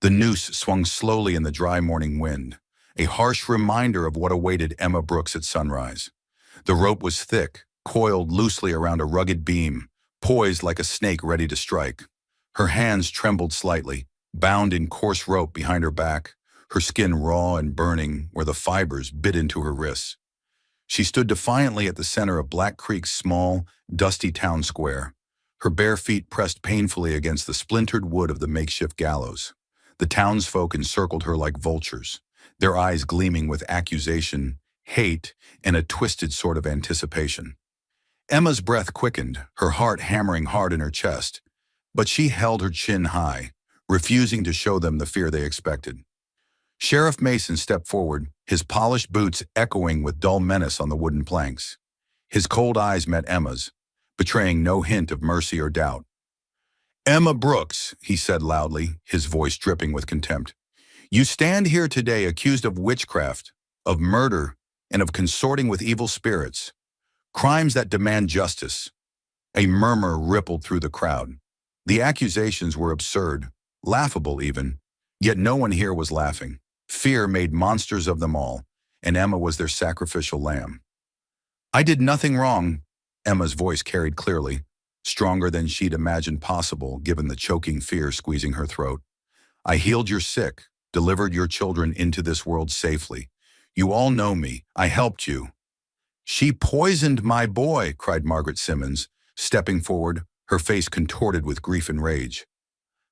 The noose swung slowly in the dry morning wind, a harsh reminder of what awaited Emma Brooks at sunrise. The rope was thick, coiled loosely around a rugged beam, poised like a snake ready to strike. Her hands trembled slightly, bound in coarse rope behind her back, her skin raw and burning where the fibers bit into her wrists. She stood defiantly at the center of Black Creek's small, dusty town square, her bare feet pressed painfully against the splintered wood of the makeshift gallows. The townsfolk encircled her like vultures, their eyes gleaming with accusation, hate, and a twisted sort of anticipation. Emma's breath quickened, her heart hammering hard in her chest, but she held her chin high, refusing to show them the fear they expected. Sheriff Mason stepped forward, his polished boots echoing with dull menace on the wooden planks. His cold eyes met Emma's, betraying no hint of mercy or doubt. "Emma Brooks," he said loudly, his voice dripping with contempt, "you stand here today accused of witchcraft, of murder, and of consorting with evil spirits, crimes that demand justice." A murmur rippled through the crowd. The accusations were absurd, laughable even, yet no one here was laughing. Fear made monsters of them all, and Emma was their sacrificial lamb. "I did nothing wrong," Emma's voice carried clearly, stronger than she'd imagined possible given the choking fear squeezing her throat. "I healed your sick, delivered your children into this world safely. You all know me. I helped you." "She poisoned my boy," cried Margaret Simmons, stepping forward, her face contorted with grief and rage.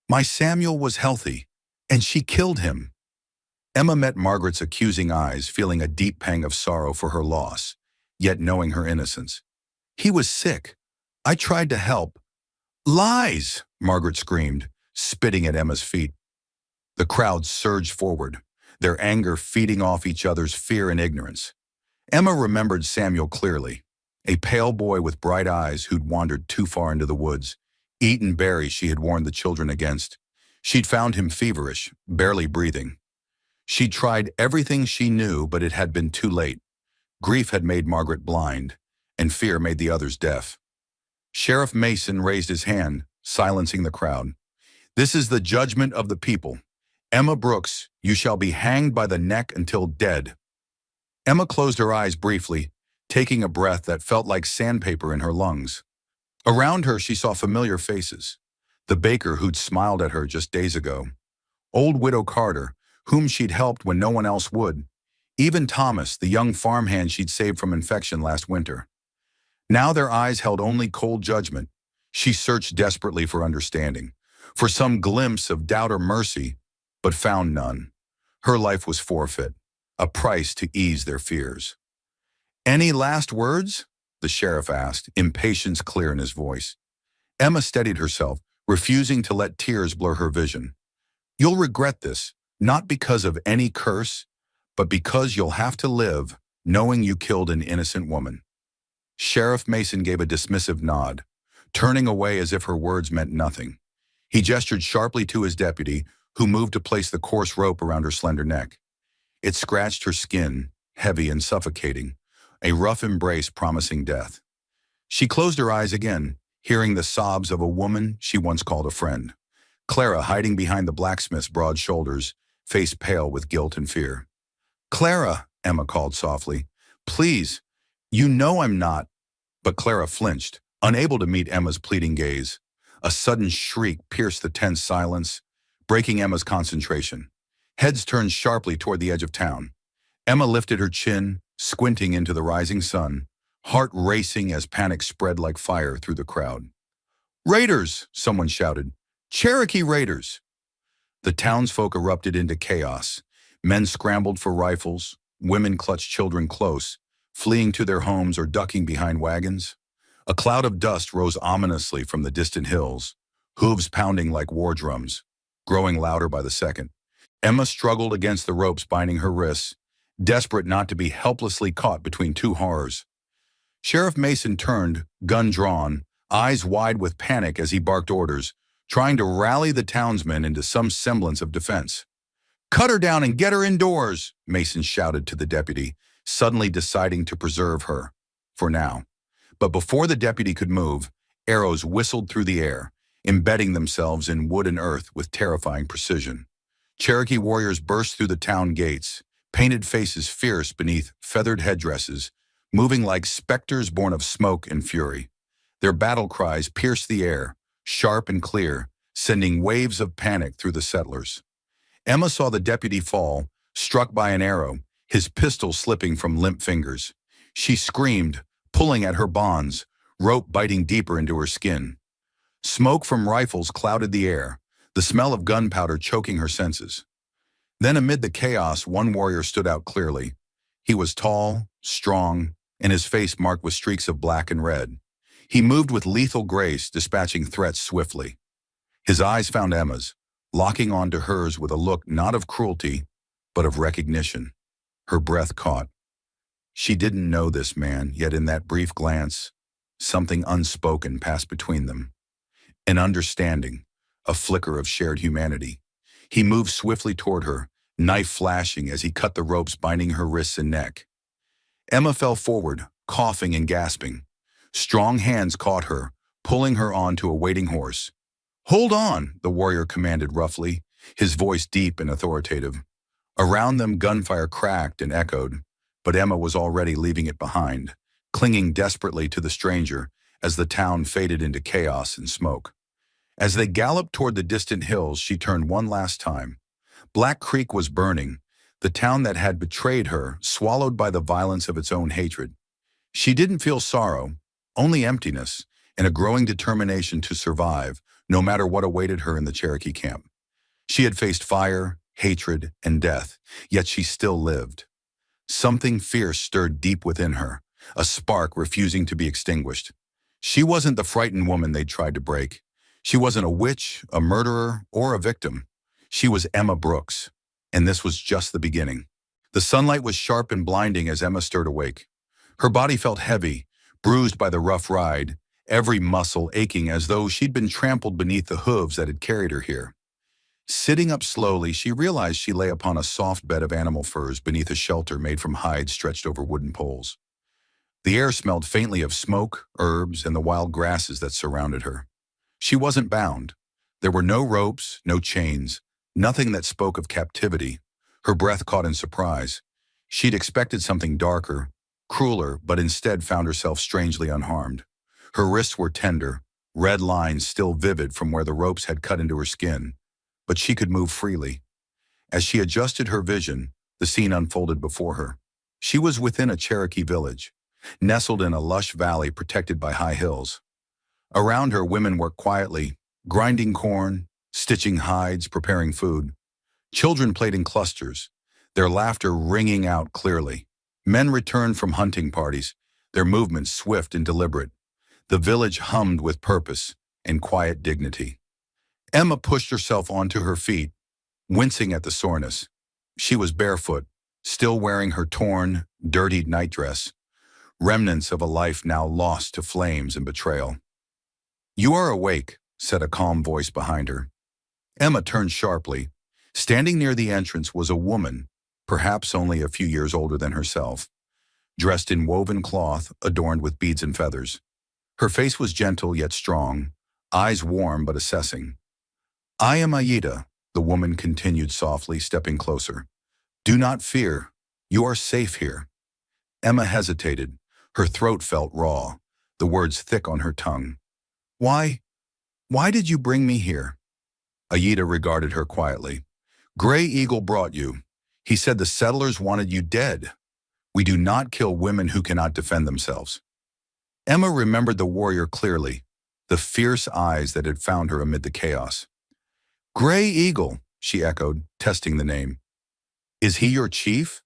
"My Samuel was healthy, and she killed him." Emma met Margaret's accusing eyes, feeling a deep pang of sorrow for her loss, yet knowing her innocence. "He was sick. I tried to help." "Lies!" Margaret screamed, spitting at Emma's feet. The crowd surged forward, their anger feeding off each other's fear and ignorance. Emma remembered Samuel clearly, a pale boy with bright eyes who'd wandered too far into the woods, eaten berries she had warned the children against. She'd found him feverish, barely breathing. She'd tried everything she knew, but it had been too late. Grief had made Margaret blind, and fear made the others deaf. Sheriff Mason raised his hand, silencing the crowd. "This is the judgment of the people. Emma Brooks, you shall be hanged by the neck until dead." Emma closed her eyes briefly, taking a breath that felt like sandpaper in her lungs. Around her she saw familiar faces. The baker who'd smiled at her just days ago. Old Widow Carter, whom she'd helped when no one else would. Even Thomas, the young farmhand she'd saved from infection last winter. Now their eyes held only cold judgment. She searched desperately for understanding, for some glimpse of doubt or mercy, but found none. Her life was forfeit, a price to ease their fears. "Any last words?" the sheriff asked, impatience clear in his voice. Emma steadied herself, refusing to let tears blur her vision. "You'll regret this, not because of any curse, but because you'll have to live knowing you killed an innocent woman." Sheriff Mason gave a dismissive nod, turning away as if her words meant nothing. He gestured sharply to his deputy, who moved to place the coarse rope around her slender neck. It scratched her skin, heavy and suffocating, a rough embrace promising death. She closed her eyes again, hearing the sobs of a woman she once called a friend. Clara, hiding behind the blacksmith's broad shoulders, face pale with guilt and fear. "Clara," Emma called softly, "please, you know I'm not." But Clara flinched, unable to meet Emma's pleading gaze. A sudden shriek pierced the tense silence, breaking Emma's concentration. Heads turned sharply toward the edge of town. Emma lifted her chin, squinting into the rising sun, heart racing as panic spread like fire through the crowd. "Raiders!" someone shouted. "Cherokee Raiders!" The townsfolk erupted into chaos. Men scrambled for rifles, women clutched children close, fleeing to their homes or ducking behind wagons. A cloud of dust rose ominously from the distant hills, hooves pounding like war drums, growing louder by the second. Emma struggled against the ropes binding her wrists, desperate not to be helplessly caught between two horrors. Sheriff Mason turned, gun drawn, eyes wide with panic as he barked orders, trying to rally the townsmen into some semblance of defense. "Cut her down and get her indoors," Mason shouted to the deputy, suddenly deciding to preserve her, for now. But before the deputy could move, arrows whistled through the air, embedding themselves in wood and earth with terrifying precision. Cherokee warriors burst through the town gates, painted faces fierce beneath feathered headdresses, moving like specters born of smoke and fury. Their battle cries pierced the air, sharp and clear, sending waves of panic through the settlers. Emma saw the deputy fall, struck by an arrow, his pistol slipping from limp fingers. She screamed, pulling at her bonds, rope biting deeper into her skin. Smoke from rifles clouded the air, the smell of gunpowder choking her senses. Then amid the chaos, one warrior stood out clearly. He was tall, strong, and his face marked with streaks of black and red. He moved with lethal grace, dispatching threats swiftly. His eyes found Emma's, locking onto hers with a look not of cruelty, but of recognition. Her breath caught. She didn't know this man, yet in that brief glance, something unspoken passed between them. An understanding, a flicker of shared humanity. He moved swiftly toward her, knife flashing as he cut the ropes binding her wrists and neck. Emma fell forward, coughing and gasping. Strong hands caught her, pulling her onto a waiting horse. "Hold on," the warrior commanded roughly, his voice deep and authoritative. Around them, gunfire cracked and echoed, but Emma was already leaving it behind, clinging desperately to the stranger as the town faded into chaos and smoke. As they galloped toward the distant hills, she turned one last time. Black Creek was burning, the town that had betrayed her, swallowed by the violence of its own hatred. She didn't feel sorrow, only emptiness, and a growing determination to survive, no matter what awaited her in the Cherokee camp. She had faced fire, hatred, and death, yet she still lived. Something fierce stirred deep within her, a spark refusing to be extinguished. She wasn't the frightened woman they'd tried to break. She wasn't a witch, a murderer, or a victim. She was Emma Brooks, and this was just the beginning. The sunlight was sharp and blinding as Emma stirred awake. Her body felt heavy, bruised by the rough ride, every muscle aching as though she'd been trampled beneath the hooves that had carried her here. Sitting up slowly, she realized she lay upon a soft bed of animal furs beneath a shelter made from hides stretched over wooden poles. The air smelled faintly of smoke, herbs, and the wild grasses that surrounded her. She wasn't bound. There were no ropes, no chains, nothing that spoke of captivity. Her breath caught in surprise. She'd expected something darker, crueler, but instead found herself strangely unharmed. Her wrists were tender, red lines still vivid from where the ropes had cut into her skin, but she could move freely. As she adjusted her vision, the scene unfolded before her. She was within a Cherokee village, nestled in a lush valley protected by high hills. Around her, women worked quietly, grinding corn, stitching hides, preparing food. Children played in clusters, their laughter ringing out clearly. Men returned from hunting parties, their movements swift and deliberate. The village hummed with purpose and quiet dignity. Emma pushed herself onto her feet, wincing at the soreness. She was barefoot, still wearing her torn, dirtied nightdress, remnants of a life now lost to flames and betrayal. "You are awake," said a calm voice behind her. Emma turned sharply. Standing near the entrance was a woman, perhaps only a few years older than herself, dressed in woven cloth adorned with beads and feathers. Her face was gentle yet strong, eyes warm but assessing. "I am Aida," the woman continued softly, stepping closer. "Do not fear. You are safe here." Emma hesitated. Her throat felt raw, the words thick on her tongue. Why did you bring me here?" Aida regarded her quietly. "Gray Eagle brought you. He said the settlers wanted you dead. We do not kill women who cannot defend themselves." Emma remembered the warrior clearly, the fierce eyes that had found her amid the chaos. "Gray Eagle," she echoed, testing the name. "Is he your chief?"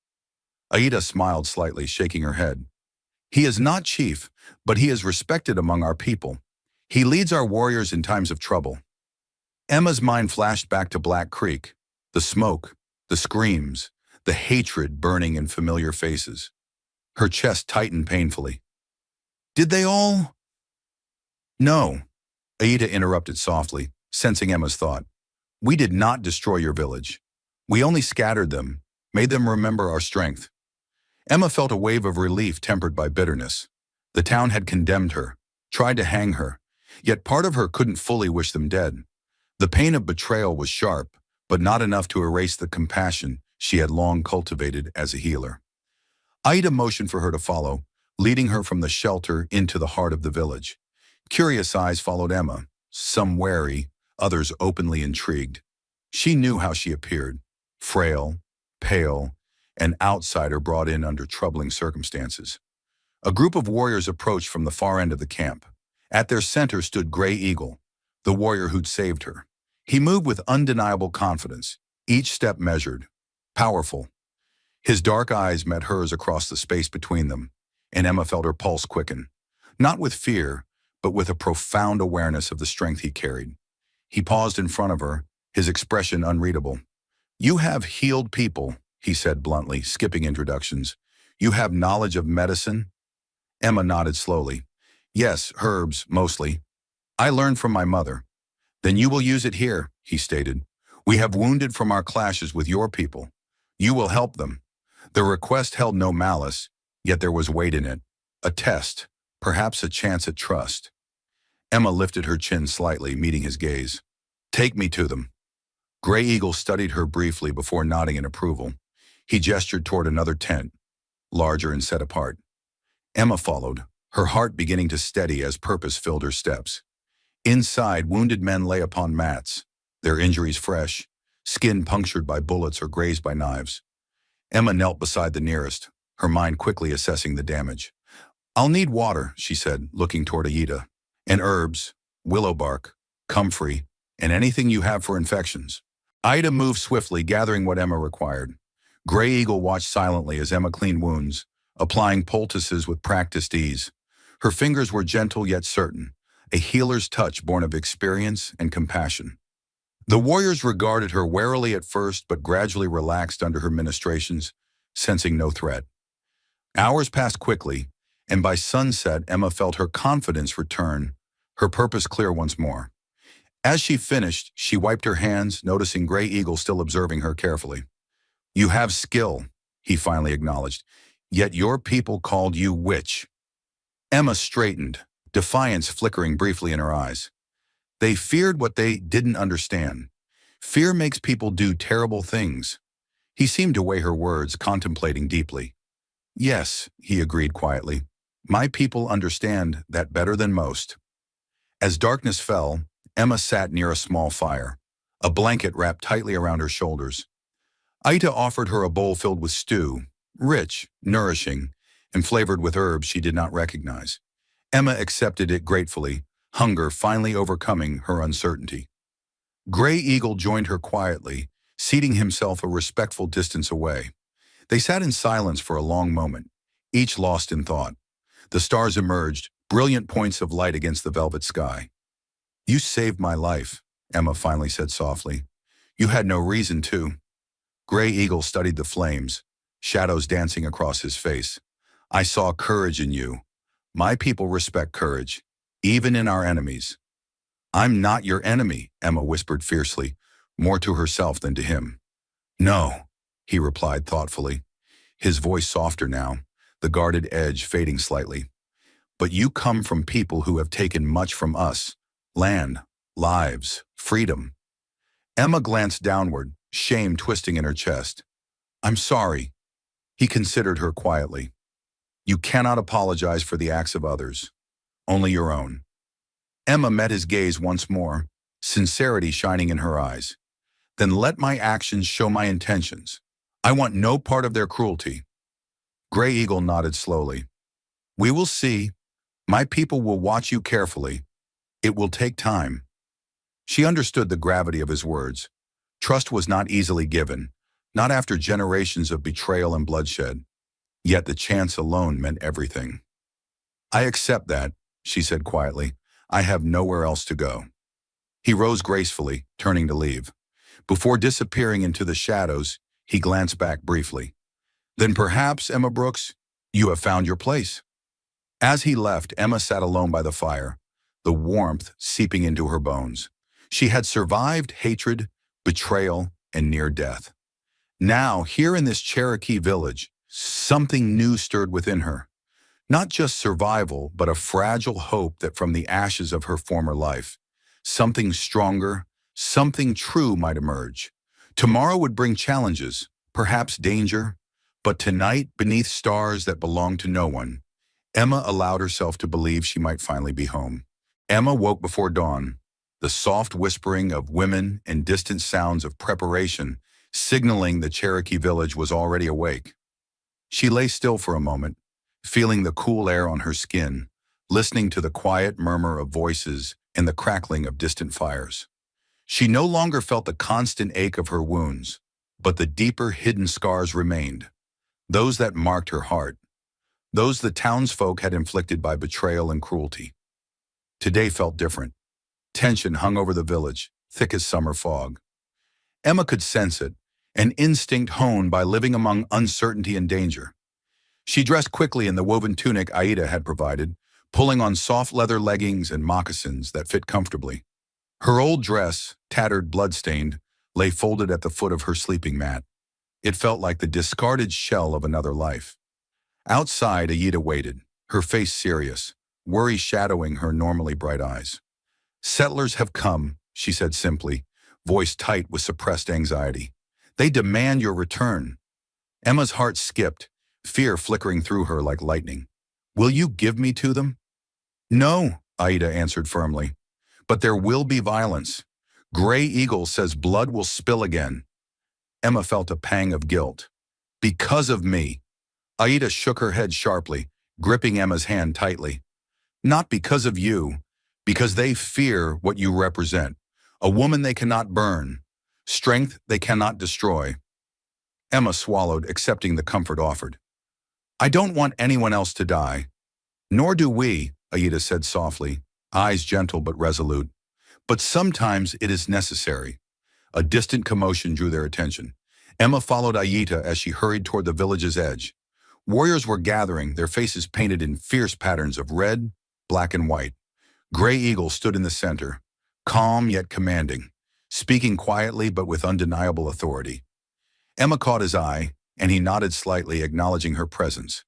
Aida smiled slightly, shaking her head. "He is not chief, but he is respected among our people. He leads our warriors in times of trouble." Emma's mind flashed back to Black Creek, the smoke, the screams, the hatred burning in familiar faces. Her chest tightened painfully. "Did they all—" "No," Aida interrupted softly, sensing Emma's thought. "We did not destroy your village. We only scattered them, made them remember our strength." Emma felt a wave of relief tempered by bitterness. The town had condemned her, tried to hang her, yet part of her couldn't fully wish them dead. The pain of betrayal was sharp, but not enough to erase the compassion she had long cultivated as a healer. Ida motioned for her to follow, leading her from the shelter into the heart of the village. Curious eyes followed Emma, some wary, others openly intrigued. She knew how she appeared, frail, pale, an outsider brought in under troubling circumstances. A group of warriors approached from the far end of the camp. At their center stood Gray Eagle, the warrior who'd saved her. He moved with undeniable confidence, each step measured, powerful. His dark eyes met hers across the space between them, and Emma felt her pulse quicken, not with fear, but with a profound awareness of the strength he carried. He paused in front of her, his expression unreadable. "You have healed people," he said bluntly, skipping introductions. "You have knowledge of medicine?" Emma nodded slowly. "Yes, herbs, mostly. I learned from my mother." "Then you will use it here," he stated. "We have wounded from our clashes with your people. You will help them." The request held no malice, yet there was weight in it. A test, perhaps a chance at trust. Emma lifted her chin slightly, meeting his gaze. "Take me to them." Gray Eagle studied her briefly before nodding in approval. He gestured toward another tent, larger and set apart. Emma followed, her heart beginning to steady as purpose filled her steps. Inside, wounded men lay upon mats, their injuries fresh, skin punctured by bullets or grazed by knives. Emma knelt beside the nearest, her mind quickly assessing the damage. "I'll need water," she said, looking toward Aida, "and herbs, willow bark, comfrey, and anything you have for infections." Ida moved swiftly, gathering what Emma required. Gray Eagle watched silently as Emma cleaned wounds, applying poultices with practiced ease. Her fingers were gentle yet certain, a healer's touch born of experience and compassion. The warriors regarded her warily at first but gradually relaxed under her ministrations, sensing no threat. Hours passed quickly, and by sunset Emma felt her confidence return, her purpose clear once more. As she finished, she wiped her hands, noticing Gray Eagle still observing her carefully. "You have skill," he finally acknowledged, "yet your people called you witch." Emma straightened, defiance flickering briefly in her eyes. They feared what they didn't understand. Fear makes people do terrible things. He seemed to weigh her words, contemplating deeply. "Yes," he agreed quietly. "My people understand that better than most." As darkness fell, Emma sat near a small fire, a blanket wrapped tightly around her shoulders. Ida offered her a bowl filled with stew, rich, nourishing, and flavored with herbs she did not recognize. Emma accepted it gratefully, hunger finally overcoming her uncertainty. Gray Eagle joined her quietly, seating himself a respectful distance away. They sat in silence for a long moment, each lost in thought. The stars emerged, brilliant points of light against the velvet sky. "You saved my life," Emma finally said softly. "You had no reason to." Gray Eagle studied the flames, shadows dancing across his face. "I saw courage in you. My people respect courage, even in our enemies." "I'm not your enemy," Emma whispered fiercely, more to herself than to him. "No," he replied thoughtfully, his voice softer now, the guarded edge fading slightly. "But you come from people who have taken much from us: land, lives, freedom." Emma glanced downward, shame twisting in her chest. "I'm sorry." He considered her quietly. "You cannot apologize for the acts of others, only your own." Emma met his gaze once more, sincerity shining in her eyes. "Then let my actions show my intentions. I want no part of their cruelty." Gray Eagle nodded slowly. "We will see. My people will watch you carefully. It will take time." She understood the gravity of his words. Trust was not easily given, not after generations of betrayal and bloodshed. Yet the chance alone meant everything. "I accept that," she said quietly. "I have nowhere else to go." He rose gracefully, turning to leave. Before disappearing into the shadows, he glanced back briefly. "Then perhaps, Emma Brooks, you have found your place." As he left, Emma sat alone by the fire, the warmth seeping into her bones. She had survived hatred, betrayal, and near death. Now, here in this Cherokee village, something new stirred within her. Not just survival, but a fragile hope that from the ashes of her former life, something stronger, something true might emerge. Tomorrow would bring challenges, perhaps danger, but tonight, beneath stars that belonged to no one, Emma allowed herself to believe she might finally be home. Emma woke before dawn, the soft whispering of women and distant sounds of preparation signaling the Cherokee village was already awake. She lay still for a moment, feeling the cool air on her skin, listening to the quiet murmur of voices and the crackling of distant fires. She no longer felt the constant ache of her wounds, but the deeper hidden scars remained, those that marked her heart, those the townsfolk had inflicted by betrayal and cruelty. Today felt different. Tension hung over the village, thick as summer fog. Emma could sense it, an instinct honed by living among uncertainty and danger. She dressed quickly in the woven tunic Aida had provided, pulling on soft leather leggings and moccasins that fit comfortably. Her old dress, tattered, blood-stained, lay folded at the foot of her sleeping mat. It felt like the discarded shell of another life. Outside, Aida waited, her face serious, worry shadowing her normally bright eyes. "Settlers have come," she said simply, voice tight with suppressed anxiety. "They demand your return." Emma's heart skipped, fear flickering through her like lightning. "Will you give me to them?" "No," Aida answered firmly. "But there will be violence. Gray Eagle says blood will spill again." Emma felt a pang of guilt. "Because of me." Aida shook her head sharply, gripping Emma's hand tightly. "Not because of you, because they fear what you represent. A woman they cannot burn, strength they cannot destroy." Emma swallowed, accepting the comfort offered. "I don't want anyone else to die." "Nor do we," Aida said softly, eyes gentle but resolute. "But sometimes it is necessary." A distant commotion drew their attention. Emma followed Aida as she hurried toward the village's edge. Warriors were gathering, their faces painted in fierce patterns of red, black, and white. Gray Eagle stood in the center, calm yet commanding, speaking quietly but with undeniable authority. Emma caught his eye, and he nodded slightly, acknowledging her presence.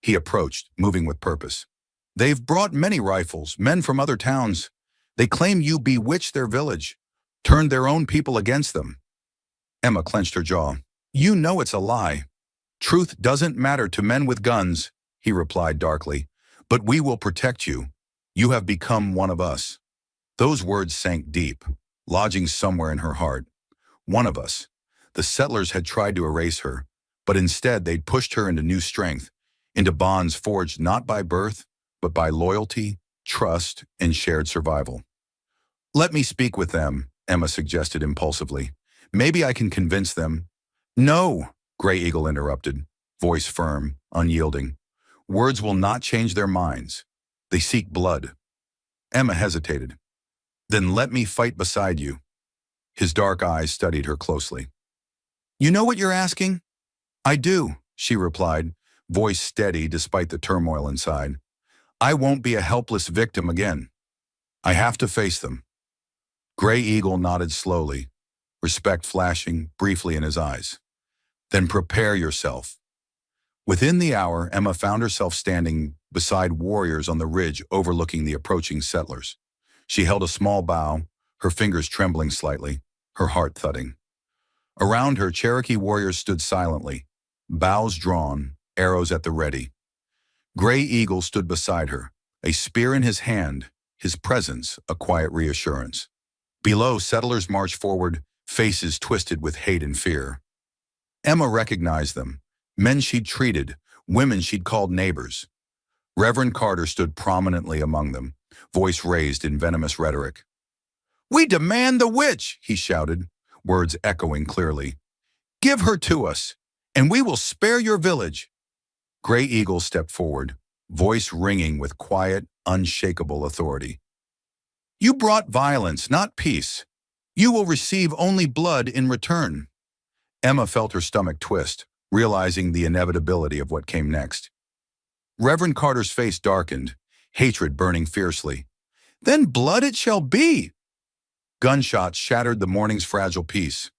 He approached, moving with purpose. "They've brought many rifles, men from other towns. They claim you bewitched their village, turned their own people against them." Emma clenched her jaw. "You know it's a lie. Truth doesn't matter to men with guns," he replied darkly. "But we will protect you. You have become one of us." Those words sank deep, lodging somewhere in her heart. One of us. The settlers had tried to erase her, but instead they'd pushed her into new strength, into bonds forged not by birth, but by loyalty, trust, and shared survival. "Let me speak with them," Emma suggested impulsively. "Maybe I can convince them." "No," Gray Eagle interrupted, voice firm, unyielding. "Words will not change their minds. They seek blood." Emma hesitated. "Then let me fight beside you." His dark eyes studied her closely. "You know what you're asking?" "I do," she replied, voice steady despite the turmoil inside. "I won't be a helpless victim again. I have to face them." Gray Eagle nodded slowly, respect flashing briefly in his eyes. "Then prepare yourself." Within the hour, Emma found herself standing beside warriors on the ridge overlooking the approaching settlers. She held a small bow, her fingers trembling slightly, her heart thudding. Around her, Cherokee warriors stood silently, bows drawn, arrows at the ready. Gray Eagle stood beside her, a spear in his hand, his presence a quiet reassurance. Below, settlers marched forward, faces twisted with hate and fear. Emma recognized them, men she'd treated, women she'd called neighbors. Reverend Carter stood prominently among them, voice raised in venomous rhetoric. "We demand the witch," he shouted, words echoing clearly. "Give her to us, and we will spare your village." Gray Eagle stepped forward, voice ringing with quiet, unshakable authority. "You brought violence, not peace. You will receive only blood in return." Emma felt her stomach twist, realizing the inevitability of what came next. Reverend Carter's face darkened, hatred burning fiercely. "Then blood it shall be!" Gunshots shattered the morning's fragile peace.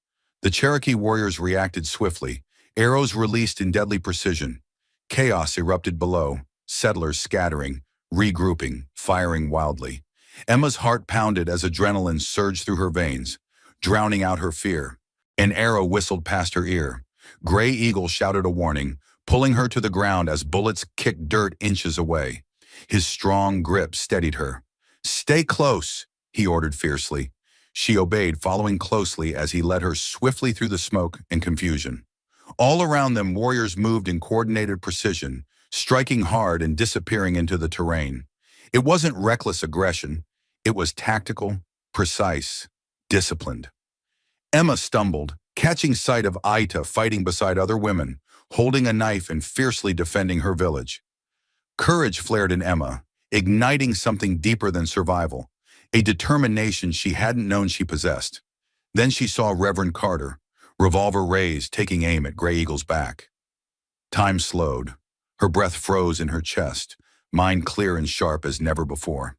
The Cherokee warriors reacted swiftly, arrows released in deadly precision. Chaos erupted below, settlers scattering, regrouping, firing wildly. Emma's heart pounded as adrenaline surged through her veins, drowning out her fear. An arrow whistled past her ear. Gray Eagle shouted a warning, pulling her to the ground as bullets kicked dirt inches away. His strong grip steadied her. "Stay close," he ordered fiercely. She obeyed, following closely as he led her swiftly through the smoke and confusion. All around them, warriors moved in coordinated precision, striking hard and disappearing into the terrain. It wasn't reckless aggression. It was tactical, precise, disciplined. Emma stumbled, catching sight of Aita fighting beside other women, holding a knife and fiercely defending her village. Courage flared in Emma, igniting something deeper than survival, a determination she hadn't known she possessed. Then she saw Reverend Carter, revolver raised, taking aim at Gray Eagle's back. Time slowed. Her breath froze in her chest, mind clear and sharp as never before.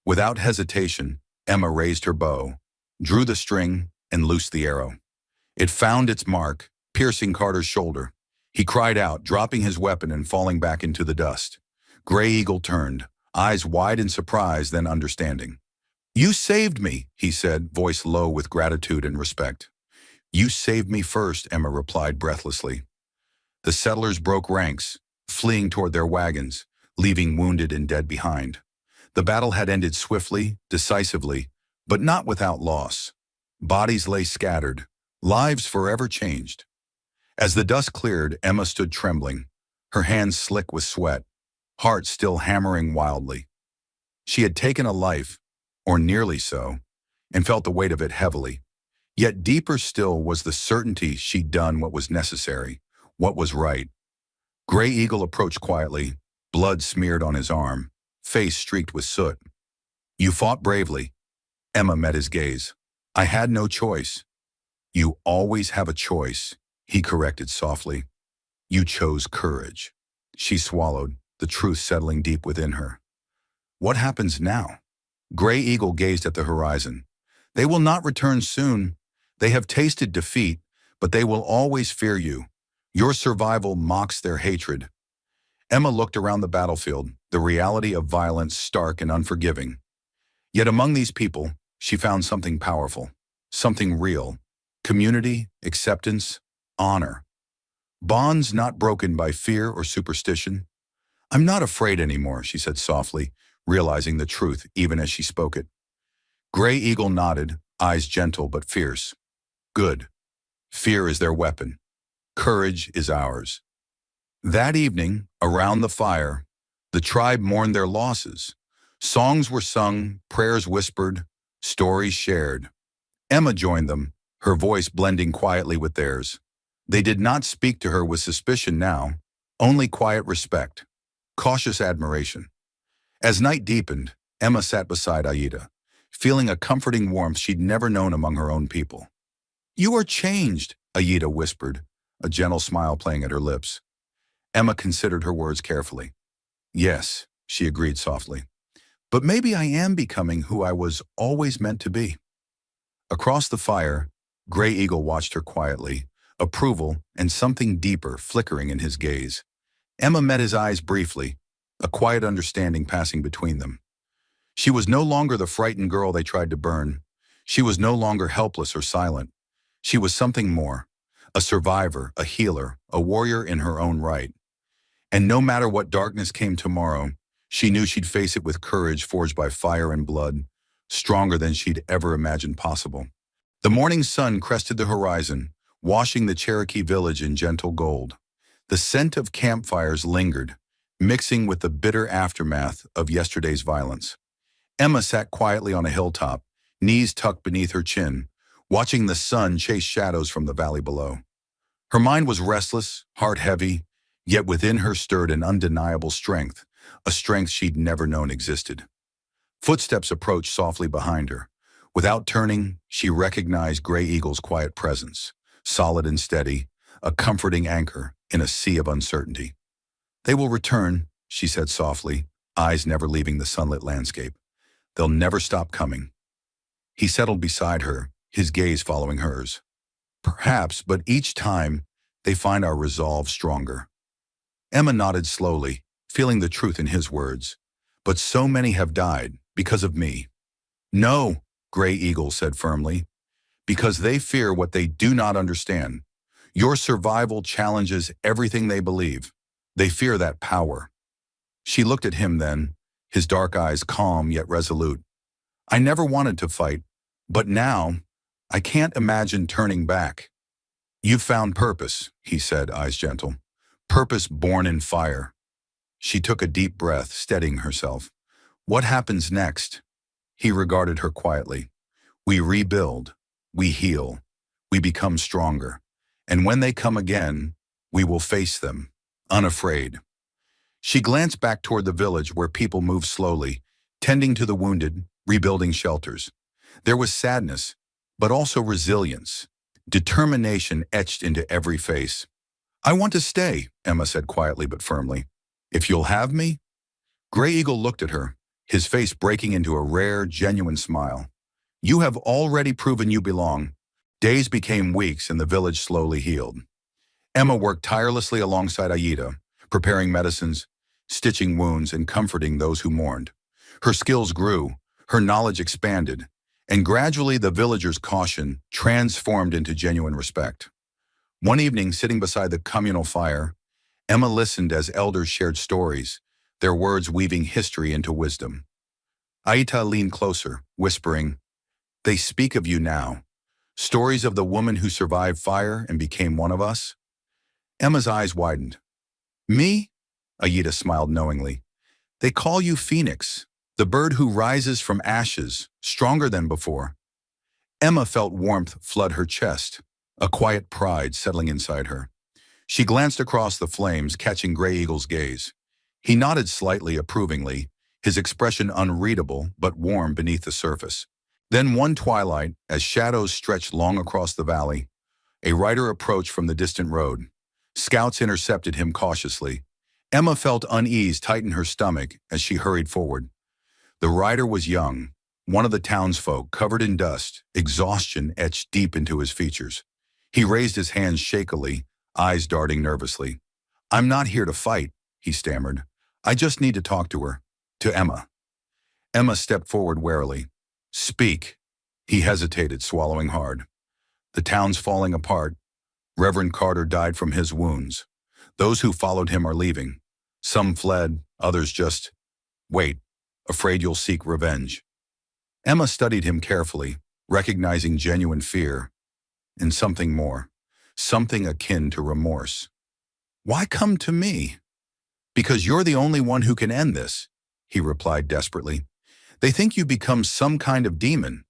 Without hesitation, Emma raised her bow, drew the string, and loosed the arrow. It found its mark, piercing Carter's shoulder. He cried out, dropping his weapon and falling back into the dust. Gray Eagle turned, eyes wide in surprise, then understanding. "You saved me," he said, voice low with gratitude and respect. "You saved me first," Emma replied breathlessly. The settlers broke ranks, fleeing toward their wagons, leaving wounded and dead behind. The battle had ended swiftly, decisively, but not without loss. Bodies lay scattered, lives forever changed. As the dust cleared, Emma stood trembling, her hands slick with sweat, heart still hammering wildly. She had taken a life, or nearly so, and felt the weight of it heavily. Yet deeper still was the certainty she'd done what was necessary, what was right. Gray Eagle approached quietly, blood smeared on his arm, face streaked with soot. "You fought bravely." Emma met his gaze. "I had no choice." "You always have a choice," he corrected softly. "You chose courage." She swallowed, the truth settling deep within her. "What happens now?" Gray Eagle gazed at the horizon. "They will not return soon. They have tasted defeat, but they will always fear you. Your survival mocks their hatred." Emma looked around the battlefield, the reality of violence stark and unforgiving. Yet among these people, she found something powerful, something real: community, acceptance, honor. Bonds not broken by fear or superstition. "I'm not afraid anymore," she said softly, realizing the truth even as she spoke it. Gray Eagle nodded, eyes gentle but fierce. "Good. Fear is their weapon. Courage is ours." That evening, around the fire, the tribe mourned their losses. Songs were sung, prayers whispered, stories shared. Emma joined them, her voice blending quietly with theirs. They did not speak to her with suspicion now, only quiet respect, cautious admiration. As night deepened, Emma sat beside Aida, feeling a comforting warmth she'd never known among her own people. "You are changed," Aida whispered, a gentle smile playing at her lips. Emma considered her words carefully. "Yes," she agreed softly. "But maybe I am becoming who I was always meant to be." Across the fire, Gray Eagle watched her quietly, approval and something deeper flickering in his gaze. Emma met his eyes briefly, a quiet understanding passing between them. She was no longer the frightened girl they tried to burn. She was no longer helpless or silent. She was something more, a survivor, a healer, a warrior in her own right. And no matter what darkness came tomorrow, she knew she'd face it with courage forged by fire and blood, stronger than she'd ever imagined possible. The morning sun crested the horizon, washing the Cherokee village in gentle gold. The scent of campfires lingered, mixing with the bitter aftermath of yesterday's violence. Emma sat quietly on a hilltop, knees tucked beneath her chin, watching the sun chase shadows from the valley below. Her mind was restless, heart heavy, yet within her stirred an undeniable strength, a strength she'd never known existed. Footsteps approached softly behind her. Without turning, she recognized Gray Eagle's quiet presence, solid and steady, a comforting anchor in a sea of uncertainty. "They will return," she said softly, eyes never leaving the sunlit landscape. "They'll never stop coming." He settled beside her, his gaze following hers. "Perhaps, but each time, they find our resolve stronger." Emma nodded slowly, feeling the truth in his words. "But so many have died because of me." "No," Gray Eagle said firmly. because they fear what they do not understand. Your survival challenges everything they believe. They fear that power. She looked at him then, his dark eyes calm yet resolute. I never wanted to fight, but now I can't imagine turning back. You've found purpose, he said, eyes gentle. Purpose born in fire. She took a deep breath, steadying herself. What happens next? He regarded her quietly. We rebuild, we heal, we become stronger. And when they come again, we will face them, unafraid. She glanced back toward the village where people moved slowly, tending to the wounded, rebuilding shelters. There was sadness, but also resilience, determination etched into every face. I want to stay, Emma said quietly but firmly. If you'll have me? Gray Eagle looked at her, his face breaking into a rare, genuine smile. You have already proven you belong. Days became weeks and the village slowly healed. Emma worked tirelessly alongside Aida, preparing medicines, stitching wounds, and comforting those who mourned. Her skills grew, her knowledge expanded, and gradually the villagers' caution transformed into genuine respect. One evening, sitting beside the communal fire, Emma listened as elders shared stories, their words weaving history into wisdom. Aita leaned closer, whispering, They speak of you now. Stories of the woman who survived fire and became one of us? Emma's eyes widened. Me? Aida smiled knowingly. They call you Phoenix, the bird who rises from ashes, stronger than before. Emma felt warmth flood her chest, a quiet pride settling inside her. She glanced across the flames, catching Gray Eagle's gaze. He nodded slightly approvingly, his expression unreadable but warm beneath the surface. Then one twilight, as shadows stretched long across the valley, a rider approached from the distant road. Scouts intercepted him cautiously. Emma felt unease tighten her stomach as she hurried forward. The rider was young, one of the townsfolk, covered in dust, exhaustion etched deep into his features. He raised his hands shakily, eyes darting nervously. I'm not here to fight, he stammered. I just need to talk to her. To Emma. Emma stepped forward warily. Speak. He hesitated, swallowing hard. The town's falling apart. Reverend Carter died from his wounds. Those who followed him are leaving. Some fled, others just wait, afraid you'll seek revenge. Emma studied him carefully, recognizing genuine fear and something more, something akin to remorse. Why come to me? Because you're the only one who can end this, he replied desperately. They think you become some kind of demon.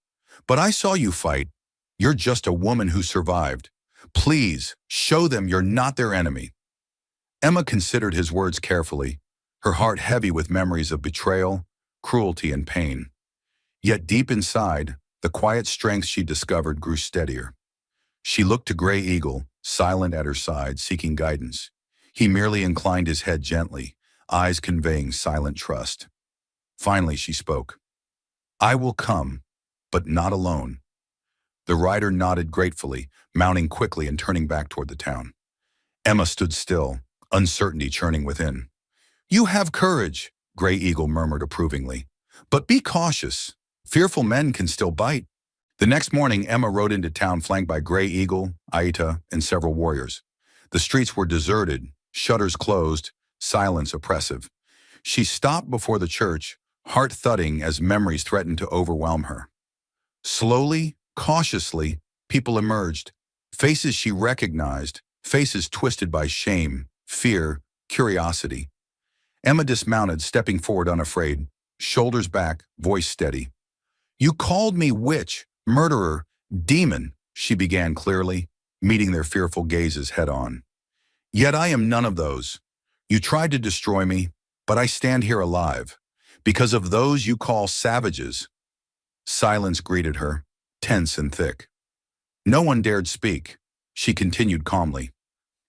But I saw you fight. You're just a woman who survived. Please, show them you're not their enemy. Emma considered his words carefully, her heart heavy with memories of betrayal, cruelty, and pain. Yet deep inside, the quiet strength she discovered grew steadier. She looked to Gray Eagle, silent at her side, seeking guidance. He merely inclined his head gently, eyes conveying silent trust. Finally, she spoke. I will come, but not alone. The rider nodded gratefully, mounting quickly and turning back toward the town. Emma stood still, uncertainty churning within. You have courage, Gray Eagle murmured approvingly. But be cautious. Fearful men can still bite. The next morning, Emma rode into town flanked by Gray Eagle, Aita, and several warriors. The streets were deserted, shutters closed, silence oppressive. She stopped before the church, heart thudding as memories threatened to overwhelm her. Slowly, cautiously, people emerged, faces she recognized, faces twisted by shame, fear, curiosity. Emma dismounted, stepping forward unafraid, shoulders back, voice steady. You called me witch, murderer, demon, she began clearly, meeting their fearful gazes head-on. Yet I am none of those. You tried to destroy me, but I stand here alive, because of those you call savages. Silence greeted her, tense and thick. No one dared speak. She continued calmly.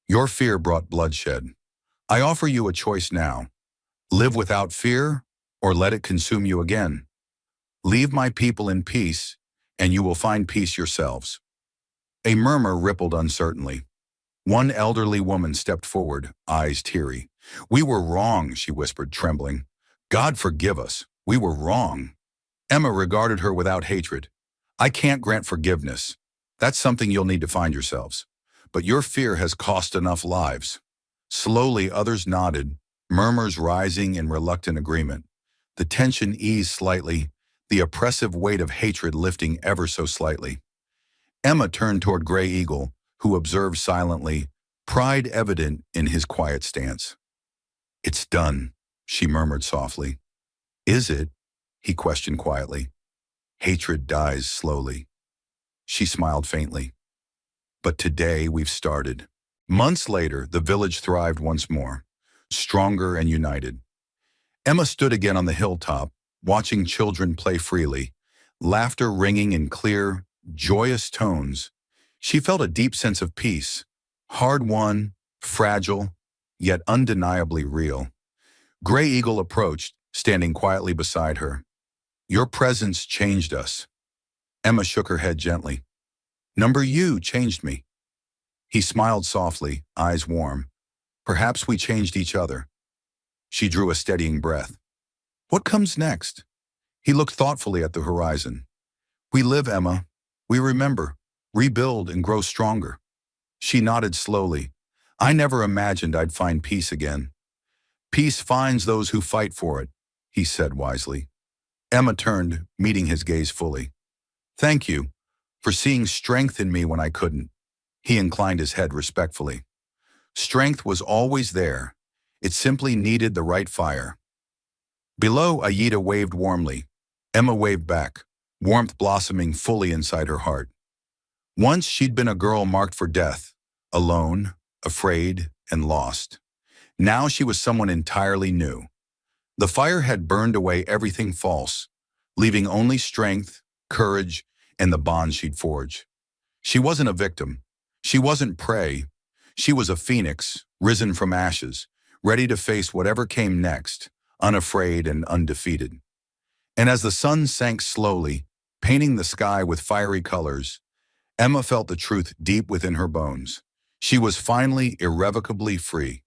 Your fear brought bloodshed. I offer you a choice now. Live without fear, or let it consume you again. Leave my people in peace, and you will find peace yourselves. A murmur rippled uncertainly. One elderly woman stepped forward, eyes teary. We were wrong, she whispered, trembling. God forgive us. We were wrong. Emma regarded her without hatred. I can't grant forgiveness. That's something you'll need to find yourselves. But your fear has cost enough lives. Slowly, others nodded, murmurs rising in reluctant agreement. The tension eased slightly, the oppressive weight of hatred lifting ever so slightly. Emma turned toward Gray Eagle, who observed silently, pride evident in his quiet stance. "It's done," she murmured softly. "Is it?" he questioned quietly. "Hatred dies slowly." She smiled faintly. "But today we've started." Months later, the village thrived once more, stronger and united. Emma stood again on the hilltop, watching children play freely, laughter ringing in clear, joyous tones. She felt a deep sense of peace, hard-won, fragile, yet undeniably real. Gray Eagle approached, standing quietly beside her. "Your presence changed us." Emma shook her head gently. "Number you changed me." He smiled softly, eyes warm. "Perhaps we changed each other." She drew a steadying breath. "What comes next?" He looked thoughtfully at the horizon. "We live, Emma. We remember, rebuild, and grow stronger." She nodded slowly. "I never imagined I'd find peace again." "Peace finds those who fight for it," he said wisely. Emma turned, meeting his gaze fully. "Thank you for seeing strength in me when I couldn't." He inclined his head respectfully. Strength was always there. It simply needed the right fire. Below, Aida waved warmly. Emma waved back, warmth blossoming fully inside her heart. Once she'd been a girl marked for death, alone, afraid, and lost. Now she was someone entirely new. The fire had burned away everything false, leaving only strength, courage, and the bonds she'd forged. She wasn't a victim. She wasn't prey. She was a phoenix, risen from ashes, ready to face whatever came next, unafraid and undefeated. And as the sun sank slowly, painting the sky with fiery colors, Emma felt the truth deep within her bones. She was finally irrevocably free.